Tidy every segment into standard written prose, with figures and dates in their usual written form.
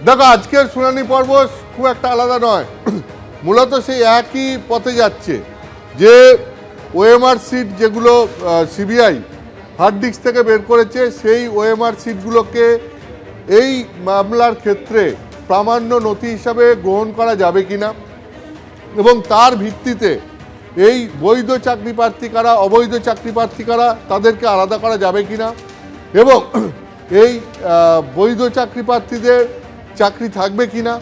দেখো, আজকের শুনানি পর্ব খুব একটা আলাদা নয়, মূলত সেই একই পথে যাচ্ছে যে ওএমআর সিট যেগুলো সিবিআই হার্ড ডিস্ক থেকে বের করেছে, সেই ওএমআর সিটগুলোকে এই মামলার ক্ষেত্রে প্রামাণ্য নথি হিসাবে গ্রহণ করা যাবে কিনা এবং তার ভিত্তিতে এই বৈধ চাকরি প্রার্থী কারা, অবৈধ চাকরি প্রার্থী কারা, তাদেরকে আলাদা করা যাবে কিনা এবং এই বৈধ চাকরি প্রার্থীদের চাকরি থাকবে কিনা,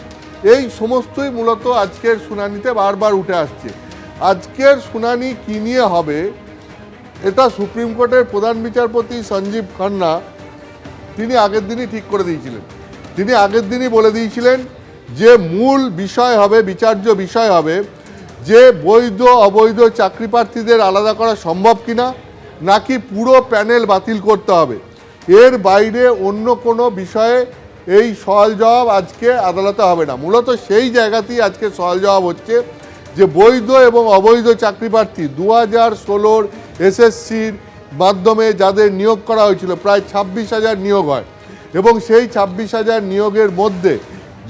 এই সমস্তই মূলত আজকের শুনানিতে বারবার উঠে আসছে। আজকের শুনানি কী নিয়ে হবে এটা সুপ্রিম কোর্টের প্রধান বিচারপতি সঞ্জীব খান্না তিনি আগের দিনই ঠিক করে দিয়েছিলেন। তিনি আগের দিনই বলে দিয়েছিলেন যে মূল বিষয় হবে, বিচার্য বিষয় হবে যে বৈধ অবৈধ চাকরি প্রার্থীদের আলাদা করা সম্ভব কিনা, নাকি পুরো প্যানেল বাতিল করতে হবে। এর বাইরে অন্য কোনো বিষয়ে এই সওয়াল জবাব আজকে আদালতে হবে না। মূলত সেই জায়গাতেই আজকে সওয়াল জবাব হচ্ছে যে বৈধ এবং অবৈধ চাকরি প্রার্থী 2016 এসএসসির মাধ্যমে যাদের নিয়োগ করা হয়েছিল, প্রায় 26,000 নিয়োগ হয় এবং সেই 26,000 নিয়োগের মধ্যে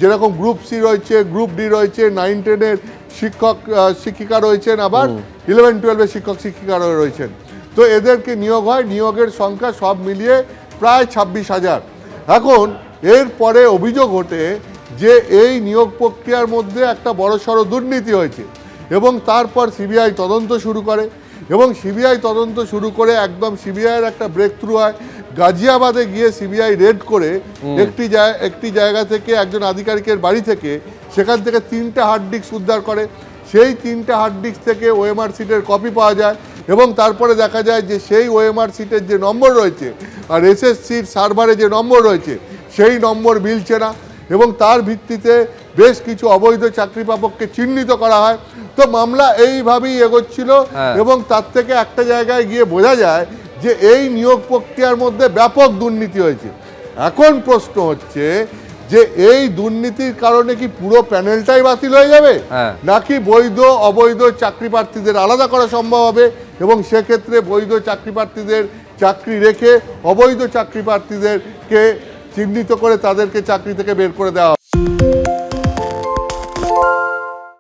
যেরকম গ্রুপ সি রয়েছে, গ্রুপ ডি রয়েছে, 9-10-এর শিক্ষক শিক্ষিকা রয়েছেন, আবার 11-12-এর শিক্ষক শিক্ষিকারা রয়েছেন। তো এদেরকে নিয়োগ হয়, নিয়োগের সংখ্যা সব মিলিয়ে প্রায় 26,000। এখন এরপরে অভিযোগ ওঠে যে এই নিয়োগ প্রক্রিয়ার মধ্যে একটা বড়সড় দুর্নীতি হয়েছে এবং তারপর সিবিআই তদন্ত শুরু করে এবং সিবিআই তদন্ত শুরু করে একদম সিবিআইয়ের একটা ব্রেক থ্রু হয়। গাজিয়াবাদে গিয়ে সিবিআই রেড করে একটি জায়গা থেকে একজন আধিকারিকের বাড়ি থেকে সেখান থেকে 3টে হার্ড ডিস্ক উদ্ধার করে। সেই 3টে হার্ড ডিস্ক থেকে ওএমআর সিটের কপি পাওয়া যায় এবং তারপরে দেখা যায় যে সেই ওএমআর সিটের যে নম্বর রয়েছে আর এসএসসির সার্ভারে যে নম্বর রয়েছে সেই নম্বর মিলছে না এবং তার ভিত্তিতে বেশ কিছু অবৈধ চাকরি প্রাপককে চিহ্নিত করা হয়। তো মামলা এইভাবেই এগোচ্ছিল এবং তার থেকে একটা জায়গায় গিয়ে বোঝা যায় যে এই নিয়োগ প্রক্রিয়ার মধ্যে ব্যাপক দুর্নীতি হয়েছে। এখন প্রশ্ন হচ্ছে যে এই দুর্নীতির কারণে কি পুরো প্যানেলটাই বাতিল হয়ে যাবে, নাকি বৈধ অবৈধ চাকরি প্রার্থীদের আলাদা করা সম্ভব হবে এবং সেক্ষেত্রে বৈধ চাকরি প্রার্থীদের চাকরি রেখে অবৈধ চাকরি প্রার্থীদেরকে চিহ্নিত করে তাদেরকে চাকরি থেকে বের করে দেওয়া হবে।